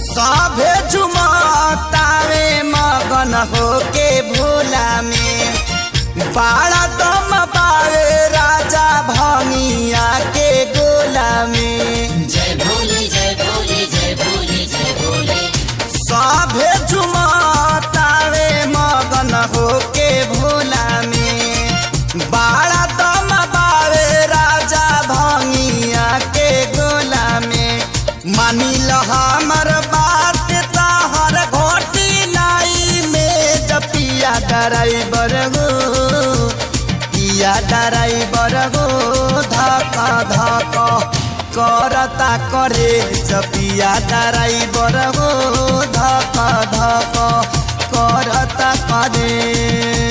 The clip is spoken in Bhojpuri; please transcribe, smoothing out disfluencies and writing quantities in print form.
सभे झुमतावे मगन होके भोला में बाड़ा दम पावे राजा भंगिया के गोला में। जय भोले जय भोले जय भोले जय भोले। सभे झुमतावे मगन होके भोला में बाड़ा दम पावे राजा भंगिया के गोला में। मानी ल हमर बात ताहर घोटी नाई में जपिया ड्राइवर गो पिया ड्राइवर गो धक्का धक्का करता करे जपिया ड्राइवर गो धक्का धक्का करता करे।